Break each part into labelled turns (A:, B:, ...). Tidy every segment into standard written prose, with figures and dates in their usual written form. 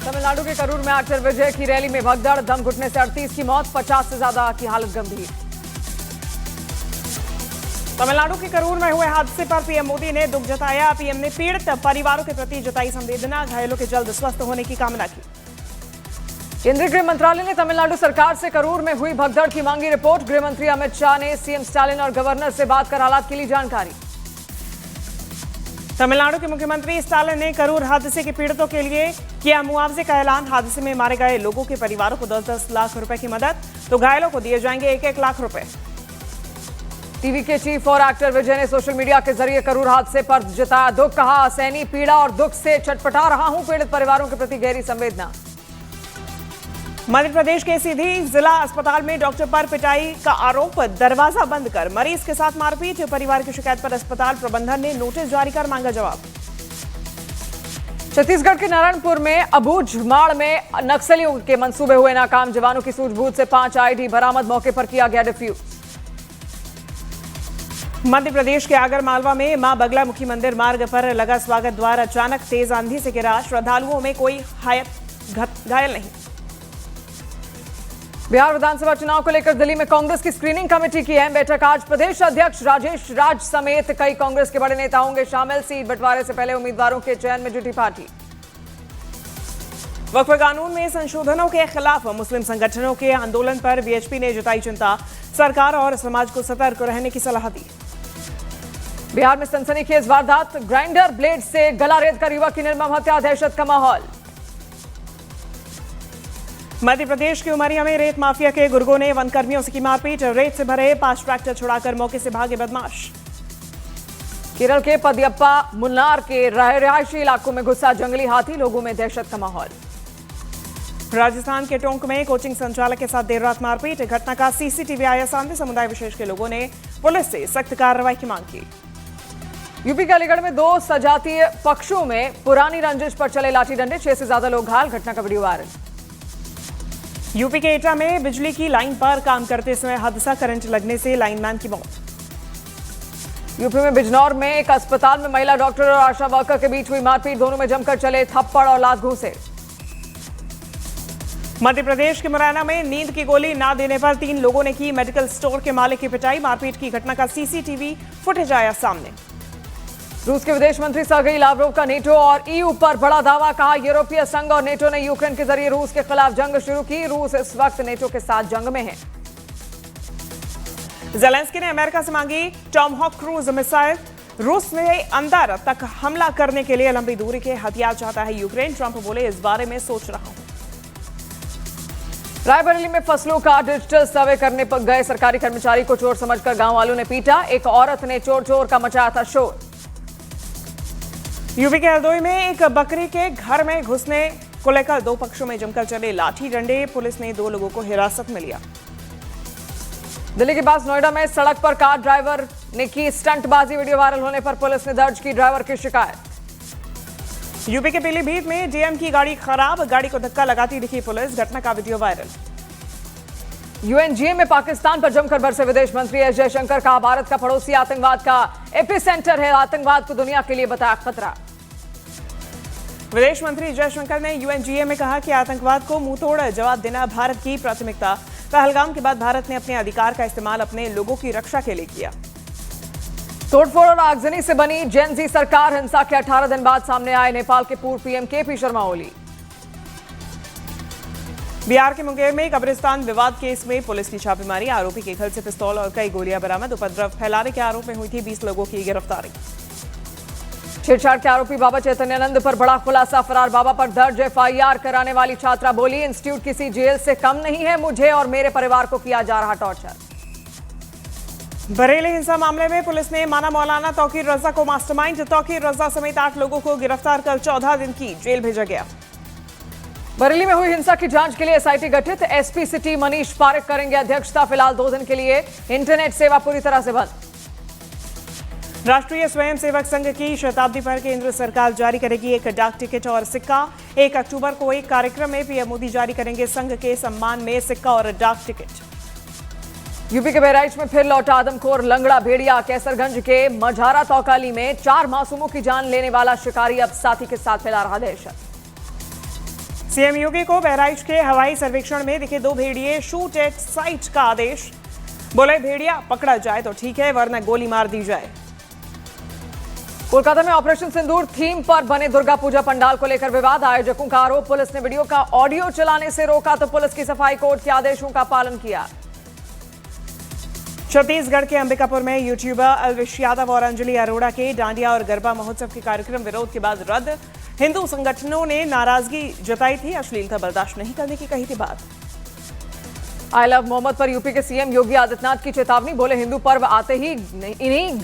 A: तमिलनाडु के करूर में एक्टर विजय की रैली में भगदड़, दम घुटने से 38 की मौत, 50 से ज्यादा की हालत गंभीर।
B: तमिलनाडु के करूर में हुए हादसे पर पीएम मोदी ने दुख जताया। पीएम ने पीड़ित परिवारों के प्रति जताई संवेदना, घायलों के जल्द स्वस्थ होने की कामना की।
A: केंद्रीय गृह मंत्रालय ने तमिलनाडु सरकार से करूर में हुई भगदड़ की मांगी रिपोर्ट। गृह मंत्री अमित शाह ने सीएम स्टालिन और गवर्नर से बात कर हालात की ली जानकारी।
B: तमिलनाडु के मुख्यमंत्री स्टालिन ने करूर हादसे के पीड़ितों के लिए किया मुआवजे का ऐलान। हादसे में मारे गए लोगों के परिवारों को 10-10 लाख रुपए की मदद, तो घायलों को दिए जाएंगे 1-1 लाख रुपए।
A: टीवी के चीफ और एक्टर विजय ने सोशल मीडिया के जरिए करूर हादसे पर जताया दुख, कहा असहनीय पीड़ा और दुख से छटपटा रहा हूं, पीड़ित परिवारों के प्रति गहरी संवेदना।
B: मध्य प्रदेश के सीधी जिला अस्पताल में डॉक्टर पर पिटाई का आरोप, दरवाजा बंद कर मरीज के साथ मारपीट। परिवार की शिकायत पर अस्पताल प्रबंधन ने नोटिस जारी कर मांगा जवाब।
A: छत्तीसगढ़ के नारायणपुर में अबूझमाड़ में नक्सलियों के मंसूबे हुए नाकाम, जवानों की सूझबूझ से 5 आईडी बरामद, मौके पर किया गया डिफ्यूज।
B: मध्य प्रदेश के आगर मालवा में मां बगलामुखी मंदिर मार्ग पर लगा स्वागत द्वार अचानक तेज आंधी से गिरा, श्रद्धालुओं में कोई घायल नहीं।
A: बिहार विधानसभा चुनाव को लेकर दिल्ली में कांग्रेस की स्क्रीनिंग कमेटी की अहम बैठक आज। प्रदेश अध्यक्ष राजेश राज समेत कई कांग्रेस के बड़े नेता होंगे शामिल। सीट बंटवारे से पहले उम्मीदवारों के चयन में जुटी पार्टी।
B: वक्फ कानून में संशोधनों के खिलाफ मुस्लिम संगठनों के आंदोलन पर बीएचपी ने जताई चिंता, सरकार और समाज को सतर्क रहने की सलाह दी।
A: बिहार में सनसनीखेज वारदात, ग्राइंडर ब्लेड से गला रेतकर युवक की निर्मम हत्या, दहशत का माहौल।
B: मध्य प्रदेश के उमरिया में रेत माफिया के गुर्गों ने वनकर्मियों से की मारपीट, रेत से भरे 5 ट्रैक्टर छुड़ाकर मौके से भागे बदमाश।
A: केरल के पदियप्पा मुन्नार के रहायशी इलाकों में घुसा जंगली हाथी, लोगों में दहशत का माहौल।
B: राजस्थान के टोंक में कोचिंग संचालक के साथ देर रात मारपीट, घटना का सीसीटीवी आया सामने। समुदाय विशेष के लोगों ने पुलिस से सख्त कार्रवाई की मांग की।
A: यूपी के अलीगढ़ में 2 सजातीय पक्षों में पुरानी रंजिश पर चले लाठी डंडे, 6 से ज्यादा लोग घायल, घटना का वीडियो वायरल।
B: यूपी के एटा में बिजली की लाइन पर काम करते समय हादसा, करंट लगने से लाइनमैन की मौत।
A: यूपी में बिजनौर में एक अस्पताल में महिला डॉक्टर और आशा वर्कर के बीच हुई मारपीट, दोनों में जमकर चले थप्पड़ और लात घूंसे।
B: मध्य प्रदेश के मुरैना में नींद की गोली ना देने पर 3 लोगों ने की मेडिकल स्टोर के मालिक की पिटाई, मारपीट की घटना का सीसीटीवी फुटेज आया सामने।
A: रूस के विदेश मंत्री सर्गेई लावरोव का नेटो और ईयू पर बड़ा दावा, कहा यूरोपीय संघ और नेटो ने यूक्रेन के जरिए रूस के खिलाफ जंग शुरू की, रूस इस वक्त नेटो के साथ जंग में है।
B: ज़ेलेंस्की ने अमेरिका से मांगी टॉमहॉक क्रूज मिसाइल, रूस में अंदर तक हमला करने के लिए लंबी दूरी के हथियार चाहता है यूक्रेन, ट्रंप बोले इस बारे में सोच रहा हूं। रायबरेली में फसलों का डिजिटल सर्वे करने पर गए सरकारी कर्मचारी को चोर समझकर गांव वालों ने पीटा, एक औरत ने चोर चोर का मचाया था शोर। यूपी के हरदोई में एक बकरी के घर में घुसने को लेकर 2 पक्षों में जमकर चले लाठी डंडे, पुलिस ने 2 लोगों को हिरासत में लिया। दिल्ली के पास नोएडा में सड़क पर कार ड्राइवर ने की स्टंटबाजी, वीडियो वायरल होने पर पुलिस ने दर्ज की ड्राइवर की शिकायत। यूपी के पीलीभीत में जेएम की गाड़ी खराब, गाड़ी को धक्का लगाती दिखी पुलिस, घटना का वीडियो वायरल। यूएनजीए में पाकिस्तान पर जमकर बरसे विदेश मंत्री एस जयशंकर, कहा भारत का पड़ोसी आतंकवाद का एपिसेंटर है, आतंकवाद को दुनिया के लिए बताया खतरा। विदेश मंत्री जयशंकर ने यूएनजीए में कहा कि आतंकवाद को मुंहतोड़ जवाब देना भारत की प्राथमिकता, पहलगाम के बाद भारत ने अपने अधिकार का इस्तेमाल अपने लोगों की रक्षा के लिए किया। तोड़फोड़ और आगजनी से बनी जेन जी सरकार, हिंसा के 18 दिन बाद सामने आए नेपाल के पूर्व पीएम केपी शर्मा ओली। बिहार के मुंगेर में कब्रिस्तान विवाद केस में पुलिस की छापेमारी, आरोपी के घर से पिस्तौल और कई गोलियां बरामद, उपद्रव फैलाने के आरोप में हुई थी 20 लोगों की गिरफ्तारी। छेड़छाड़ के आरोपी बाबा चैतन्यानंद पर बड़ा खुलासा, फरार बाबा पर दर्ज एफआईआर कराने वाली छात्रा बोली, इंस्टीट्यूट किसी जेल से कम नहीं है, मुझे और मेरे परिवार को किया जा रहा टॉर्चर। बरेली हिंसा मामले में पुलिस ने माना मौलाना तौकीर रजा को मास्टरमाइंड, तौकीर रजा समेत 8 लोगों को गिरफ्तार कर 14 दिन की जेल भेजा गया। बरेली में हुई हिंसा की जांच के लिए एसआईटी गठित, एसपी सिटी मनीष पारेख करेंगे अध्यक्षता, फिलहाल 2 दिन के लिए इंटरनेट सेवा पूरी तरह से बंद। राष्ट्रीय स्वयंसेवक संघ की शताब्दी पर केंद्र सरकार जारी करेगी एक डाक टिकट और सिक्का। 1 अक्टूबर को एक कार्यक्रम में पीएम मोदी जारी करेंगे संघ के सम्मान में सिक्का और डाक टिकट। यूपी के बहराइच में फिर लौटा आदमखोर लंगड़ा भेड़िया, कैसरगंज के मझारा तौकाली में 4 मासूमों की जान लेने वाला शिकारी अब साथी के साथ फैला रहा दहशत। सीएम योगी को बहराइच के हवाई सर्वेक्षण में दिखे 2 भेड़िए, शूट एट साइट का आदेश। बोले भेड़िया पकड़ा जाए तो ठीक है, वरना गोली मार दी जाए।
A: कोलकाता में ऑपरेशन सिंदूर थीम पर बने दुर्गा पूजा पंडाल को लेकर विवाद। आयोजकों का आरोप, पुलिस ने वीडियो का ऑडियो चलाने से रोका तो पुलिस की सफाई कोर्ट के आदेशों का पालन किया।
B: छत्तीसगढ़ के अंबिकापुर में यूट्यूबर अलविश यादव और अंजलि अरोड़ा के डांडिया और गरबा महोत्सव के कार्यक्रम विरोध के बाद रद्द। हिंदू संगठनों ने नाराजगी जताई थी, अश्लीलता बर्दाश्त नहीं करने की कही थी बात।
A: आई लव मोहम्मद पर यूपी के सीएम योगी आदित्यनाथ की चेतावनी। बोले हिंदू पर्व आते ही इन्हीं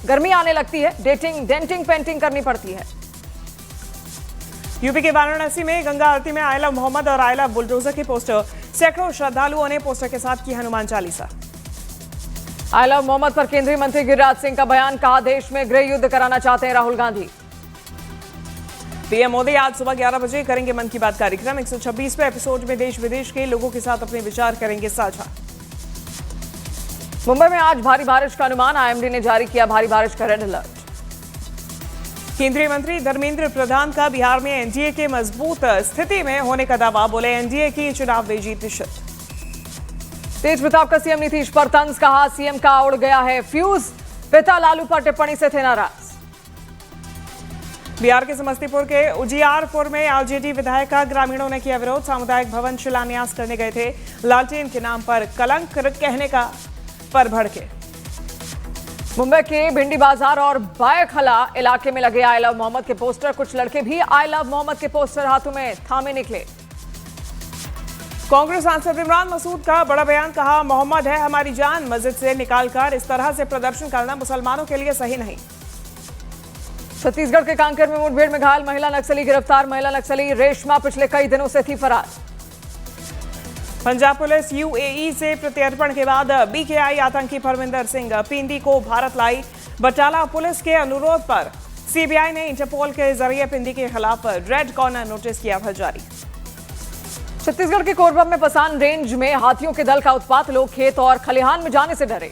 A: गर्मी आने लगती है, डेंटिंग पेंटिंग करनी पड़ती है।
B: यूपी के वाराणसी में गंगा आरती में आई लव मोहम्मद और आई लव बुलडोजर के पोस्टर, सैकड़ों श्रद्धालुओं ने पोस्टर के साथ की हनुमान चालीसा।
A: आई लव मोहम्मद पर केंद्रीय मंत्री गिरिराज सिंह का बयान, कहा देश में गृह युद्ध कराना चाहते हैं राहुल गांधी।
B: पीएम मोदी आज सुबह 11 बजे करेंगे मन की बात कार्यक्रम। 126वें एपिसोड में देश विदेश के लोगों के साथ अपने विचार करेंगे साझा।
A: मुंबई में आज भारी बारिश का अनुमान, आईएमडी ने जारी किया भारी बारिश का रेड अलर्ट।
B: केंद्रीय मंत्री धर्मेंद्र प्रधान का बिहार में एनडीए के मजबूत स्थिति में होने का दावा। बोले एनडीए की चुनाव में जीत निश्चित।
A: तेज प्रताप का सीएम नीतीश पर तंज, कहा सीएम का उड़ गया है फ्यूज, पिता लालू पर टिप्पणी से थे नाराज।
B: बिहार के समस्तीपुर के उजियारपुर में आरजेडी विधायक का ग्रामीणों ने किया विरोध। सामुदायिक भवन शिलान्यास करने गए थे, लालटेन के नाम पर कलंक कहने का पर भड़के।
A: मुंबई के भिंडी बाजार और बायखला इलाके में लगे आई लव मोहम्मद के पोस्टर, कुछ लड़के भी आई लव मोहम्मद के पोस्टर हाथों में थामे निकले।
B: कांग्रेस सांसद इमरान मसूद का बड़ा बयान, कहा मोहम्मद है हमारी जान, मस्जिद से निकालकर इस तरह से प्रदर्शन करना मुसलमानों के लिए सही नहीं।
A: छत्तीसगढ़ के कांकेर में मुठभेड़ में घायल महिला नक्सली गिरफ्तार। महिला नक्सली रेशमा पिछले कई दिनों से थी फरार।
B: पंजाब पुलिस यूएई से प्रत्यर्पण के बाद बीकेआई आतंकी परमिंदर सिंह पिंडी को भारत लाई। बटाला पुलिस के अनुरोध पर सीबीआई ने इंटरपोल के जरिए पिंडी के खिलाफ रेड कॉर्नर नोटिस किया था जारी।
A: छत्तीसगढ़ के कोरबा में पसान रेंज में हाथियों के दल का उत्पात, लोग खेत और खलिहान में जाने से डरे।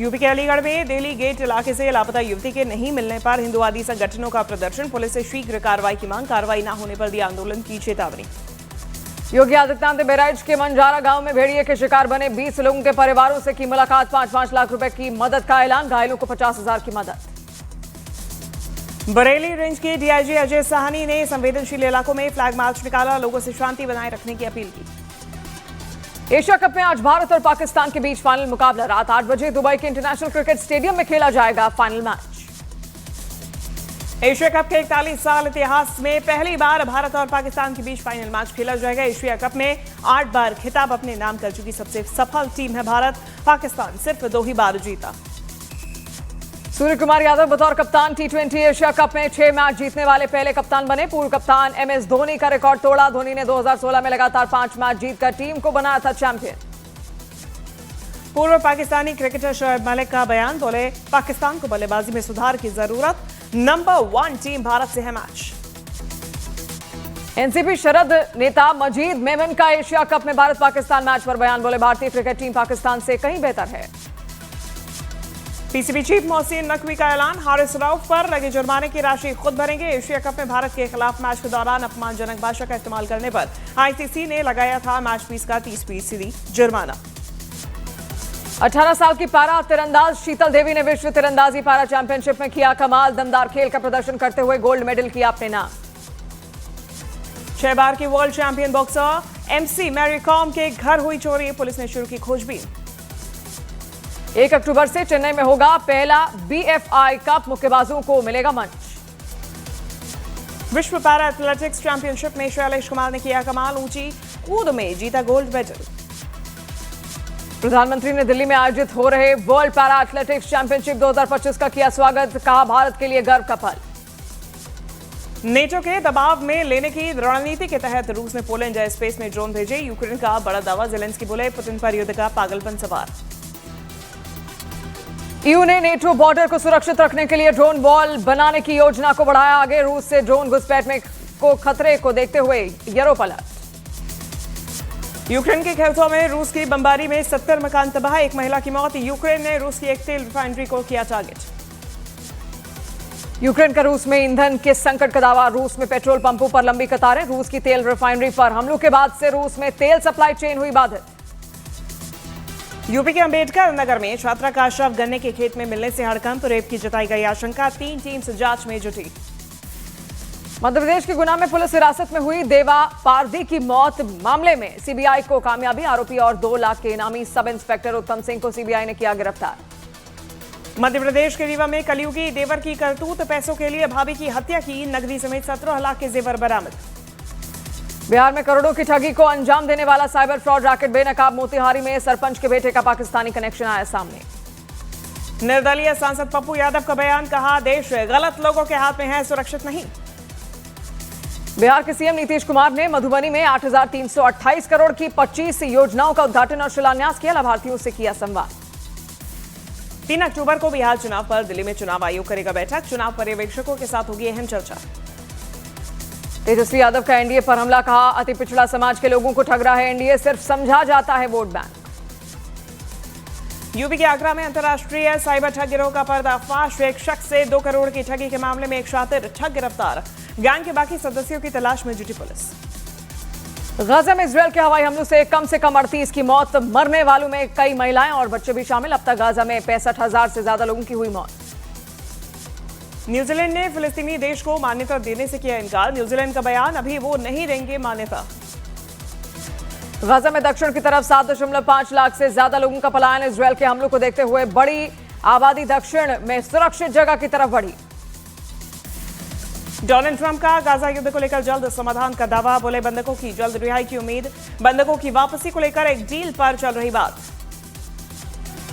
B: यूपी के अलीगढ़ में दिल्ली गेट इलाके से लापता युवती के नहीं मिलने पर हिंदुवादी संगठनों का प्रदर्शन, पुलिस से शीघ्र कार्रवाई की मांग, कार्रवाई न होने पर दी आंदोलन की चेतावनी।
A: योगी आदित्यनाथ ने बहराइच के मंजारा गांव में भेड़िए के शिकार बने 20 लोगों के परिवारों से की मुलाकात। 5-5 लाख रुपए की मदद का ऐलान, घायलों को 50,000 की मदद।
B: बरेली रेंज के डीआईजी अजय साहनी ने संवेदनशील इलाकों में फ्लैग मार्च निकाला, लोगों से शांति बनाए रखने की अपील की।
A: एशिया कप में आज भारत और पाकिस्तान के बीच फाइनल मुकाबला। रात 8 बजे दुबई के इंटरनेशनल क्रिकेट स्टेडियम में खेला जाएगा फाइनल मैच।
B: एशिया कप के 41 साल इतिहास में पहली बार भारत और पाकिस्तान के बीच फाइनल मैच खेला जाएगा। एशिया कप में 8 बार खिताब अपने नाम कर चुकी सबसे सफल टीम है भारत, पाकिस्तान सिर्फ 2 ही बार जीता।
A: सूर्य कुमार यादव बतौर कप्तान टी20 एशिया कप में 6 मैच जीतने वाले पहले कप्तान बने। पूर्व कप्तान एमएस धोनी का रिकॉर्ड तोड़ा। धोनी ने 2016 में लगातार 5 मैच जीतकर टीम को बनाया था चैंपियन।
B: पूर्व पाकिस्तानी क्रिकेटर शोएब मलिक का बयान, बोले पाकिस्तान को बल्लेबाजी में सुधार की जरूरत, नंबर 1 टीम भारत से है मैच।
A: एनसीपी शरद नेता मजीद मेमन का एशिया कप में भारत पाकिस्तान मैच पर बयान, बोले भारतीय क्रिकेट टीम पाकिस्तान से कहीं बेहतर है।
B: पीसीबी चीफ मोहसिन नकवी का ऐलान, हारिस रऊफ पर लगे जुर्माने की राशि खुद भरेंगे। एशिया कप में भारत के खिलाफ मैच के दौरान अपमानजनक भाषा का इस्तेमाल करने पर आईसीसी ने लगाया था मैच फीस का 30% जुर्माना।
A: 18 साल की पारा तीरंदाज शीतल देवी ने विश्व तीरंदाजी पारा चैंपियनशिप में किया कमाल। दमदार खेल का प्रदर्शन करते हुए गोल्ड मेडल किया अपने नाम।
B: 6 बार की world champion boxer MC Mary Kom के घर हुई चोरी, पुलिस ने शुरू की खोजबीन।
A: 1 अक्टूबर से चेन्नई में होगा पहला बीएफआई कप, मुक्केबाजों को मिलेगा मंच।
B: विश्व पैरा एथलेटिक्स चैंपियनशिप में शैलेश कुमार ने किया कमाल, ऊंची कूद में जीता गोल्ड मेडल।
A: प्रधानमंत्री ने दिल्ली में आयोजित हो रहे वर्ल्ड पैरा एथलेटिक्स चैंपियनशिप 2025 का किया स्वागत, कहा भारत के लिए गर्व का पल।
B: नेटो के दबाव में लेने की रणनीति के तहत रूस ने पोलैंड एयर स्पेस में ड्रोन भेजे। यूक्रेन का बड़ा दावा, जेलेंस्की बोले पुतिन पर युद्ध का पागलपन सवार।
A: ईयू ने नेटो बॉर्डर को सुरक्षित रखने के लिए ड्रोन वॉल बनाने की योजना को बढ़ाया आगे। रूस से ड्रोन घुसपैठ में को खतरे को देखते हुए यूरोप अलर्ट।
B: यूक्रेन के खेतों में रूस की बमबारी में 70 मकान तबाह, 1 महिला की मौत। यूक्रेन ने रूस की एक तेल रिफाइनरी को किया टारगेट।
A: यूक्रेन का रूस में ईंधन के संकट का दावा। रूस में पेट्रोल पंपों पर लंबी कतारें। रूस की तेल रिफाइनरी पर हमलों के बाद से रूस में तेल सप्लाई चेन हुई बाधित।
B: यूपी के अंबेडकर नगर में छात्रा का शव गन्ने के खेत में मिलने से हड़कंप। रेप की जताई गई आशंका। 3 टीम्स जांच में जुटी।
A: मध्य प्रदेश के गुना में पुलिस हिरासत में हुई देवा पारदी की मौत मामले में सीबीआई को कामयाबी। आरोपी और 2 लाख के इनामी सब इंस्पेक्टर उत्तम सिंह को सीबीआई ने किया गिरफ्तार।
B: मध्य प्रदेश के रीवा में कलयुगी देवर की करतूत। पैसों के लिए भाभी की हत्या की। नकदी समेत 17 लाख के जेवर बरामद।
A: बिहार में करोड़ों की ठगी को अंजाम देने वाला साइबर फ्रॉड रैकेट बेनकाब। मोतिहारी में सरपंच के बेटे का पाकिस्तानी कनेक्शन आया सामने।
B: निर्दलीय सांसद पप्पू यादव का बयान। कहा, देश गलत लोगों के हाथ में है, सुरक्षित नहीं।
A: बिहार के सीएम नीतीश कुमार ने मधुबनी में 8,328 करोड़ की 25 योजनाओं का उद्घाटन और शिलान्यास किया। लाभार्थियों से किया संवाद।
B: 3 अक्टूबर को बिहार चुनाव पर दिल्ली में चुनाव आयोग करेगा बैठक। चुनाव पर्यवेक्षकों के साथ होगी अहम चर्चा।
A: तेजस्वी यादव का एनडीए पर हमला। कहा, अति पिछड़ा समाज के लोगों को ठग रहा है एनडीए, सिर्फ समझा जाता है वोट बैंक।
B: यूपी के आगरा में अंतर्राष्ट्रीय साइबर ठग गिरोह का पर्दाफाश। एक शख्स से 2 करोड़ की ठगी के मामले में एक शातिर ठग गिरफ्तार। गैंग के बाकी सदस्यों की तलाश में जुटी पुलिस।
A: गाजा में इजरायल के हवाई हमलों से कम 38 की मौत। मरने वालों में कई महिलाएं और बच्चे भी शामिल। अब तक गाजा में 65,000 से ज्यादा लोगों की हुई मौत।
B: न्यूजीलैंड ने फिलिस्तीनी देश को मान्यता देने से किया इनकार। न्यूजीलैंड का बयान, अभी वो नहीं देंगे मान्यता।
A: गाजा में दक्षिण की तरफ 7.5 लाख से ज्यादा लोगों का पलायन। इजरायल के हमलों को देखते हुए बड़ी आबादी दक्षिण में सुरक्षित जगह की तरफ बढ़ी।
B: डोनाल्ड ट्रंप का गाजा युद्ध को लेकर जल्द समाधान का दावा। बोले, बंधकों की जल्द रिहाई की उम्मीद। बंधकों की वापसी को लेकर एक डील पर चल रही बात।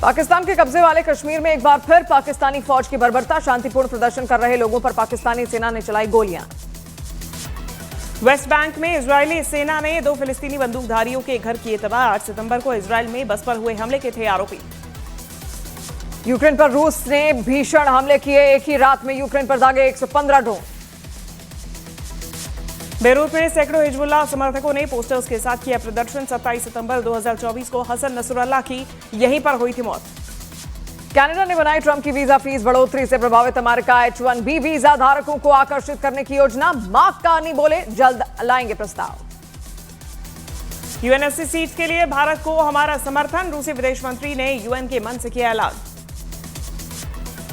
A: पाकिस्तान के कब्जे वाले कश्मीर में एक बार फिर पाकिस्तानी फौज की बर्बरता। शांतिपूर्ण प्रदर्शन कर रहे लोगों पर पाकिस्तानी सेना ने चलाई गोलियां।
B: वेस्ट बैंक में इजरायली सेना ने 2 फिलिस्तीनी बंदूकधारियों के घर किए तबाह। 8 सितंबर को इजरायल में बस पर हुए हमले के थे आरोपी।
A: यूक्रेन पर रूस ने भीषण हमले किए। एक ही रात में यूक्रेन पर दागे 115 ड्रोन।
B: बेरूत में सैकड़ों हिजबुल्लाह समर्थकों ने पोस्टर्स के साथ किया प्रदर्शन। 27 सितंबर 2024 को हसन नसरुल्लाह की यहीं पर हुई थी मौत।
A: कनाडा ने बनाई ट्रंप की वीजा फीस बढ़ोतरी से प्रभावित। अमेरिका H-1B वीजा धारकों को आकर्षित करने की योजना। मार्क कार्नी बोले, जल्द लाएंगे प्रस्ताव।
B: यूएनएससी सीट के लिए भारत को हमारा समर्थन। रूसी विदेश मंत्री ने यूएन के मन से किया ऐलान।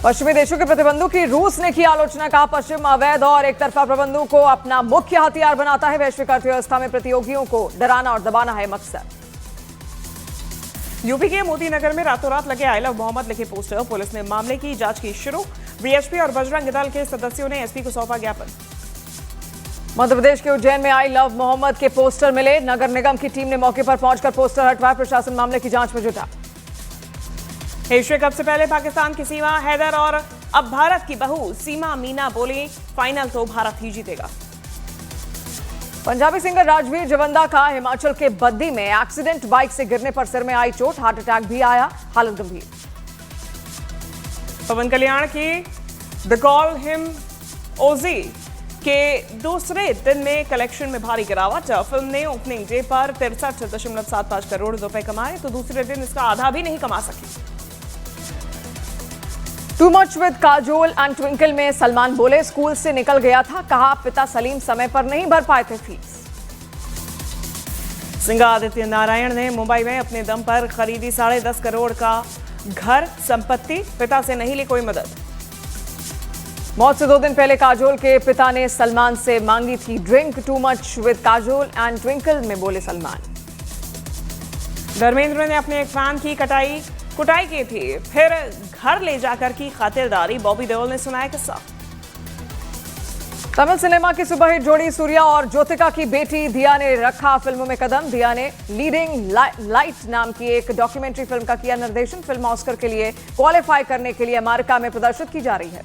A: पश्चिमी देशों के प्रतिबंधों की रूस ने की आलोचना। कहा, पश्चिम अवैध और एक तरफा प्रबंधों को अपना मुख्य हथियार बनाता है। वैश्विक अर्थव्यवस्था में प्रतियोगियों को डराना और दबाना है मकसद।
B: यूपी के मोती नगर में रातों रात लगे आई लव मोहम्मद लिखे पोस्टर। पुलिस ने मामले की जांच की शुरू। बीएसपी और बजरंग दल के सदस्यों ने एसपी को सौंपा ज्ञापन।
A: मध्य प्रदेश के उज्जैन में आई लव मोहम्मद के पोस्टर मिले। नगर निगम की टीम ने मौके पर पहुंचकर पोस्टर हटवाए। प्रशासन मामले की जांच में जुटा।
B: एशिया कप से पहले पाकिस्तान की सीमा हैदर और अब भारत की बहू सीमा मीना बोली, फाइनल तो भारत ही जीतेगा।
A: पंजाबी सिंगर राजवीर जवंदा का हिमाचल के बद्दी में एक्सीडेंट। बाइक से गिरने पर सिर में आई चोट। हार्ट अटैक भी आया, हालत गंभीर।
B: पवन कल्याण की द कॉल हिम ओजी के दूसरे दिन में कलेक्शन में भारी गिरावट। फिल्म ने ओपनिंग डे पर 63.75 करोड़ रुपए कमाए, तो दूसरे दिन इसका आधा भी नहीं कमा सकी।
A: Too much with Kajol and twinkle में सलमान बोले, स्कूल से निकल गया था। कहा, पिता सलीम समय पर नहीं भर पाए थे फीस।
B: सिंगर आदित्य नारायण ने मुंबई में अपने दम पर खरीदी 10.5 करोड़ का घर संपत्ति। पिता से नहीं ली कोई मदद।
A: मौत से 2 दिन पहले काजोल के पिता ने सलमान से मांगी थी drink. Too much with Kajol and twinkle में बोले सलमान।
B: धर्मेंद्र ने अपने एक फैन की कुटाई की थी, फिर घर ले जाकर की खातिरदारी। बॉबी देओल ने सुनाया किस्सा।
A: तमिल सिनेमा की सुपरहिट जोड़ी सूर्या और ज्योतिका की बेटी दिया ने रखा फिल्मों में कदम। दिया ने लीडिंग लाइट नाम की एक डॉक्यूमेंट्री फिल्म का किया निर्देशन। फिल्म ऑस्कर के लिए क्वालिफाई करने के लिए अमेरिका में प्रदर्शित की जा रही है।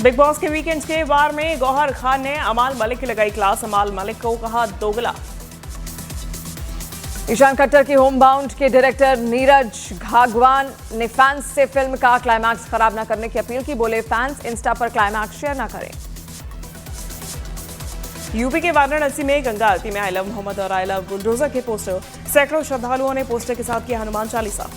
B: बिग बॉस के वीकेंड के वार में गौहर खान ने अमाल मलिक की लगाई क्लास। अमाल मलिक को कहा दोगला।
A: ईशान खट्टर की होम बाउंड के डायरेक्टर नीरज घागवान ने फैंस से फिल्म का क्लाइमैक्स खराब न करने की अपील की। बोले, फैंस इंस्टा पर क्लाइमैक्स शेयर न करें।
B: यूपी के वाराणसी में गंगा आरती में आई लव मोहम्मद और आई लव बुलडोजर के पोस्टर। सैकड़ों श्रद्धालुओं ने पोस्टर के साथ किया हनुमान चालीसा।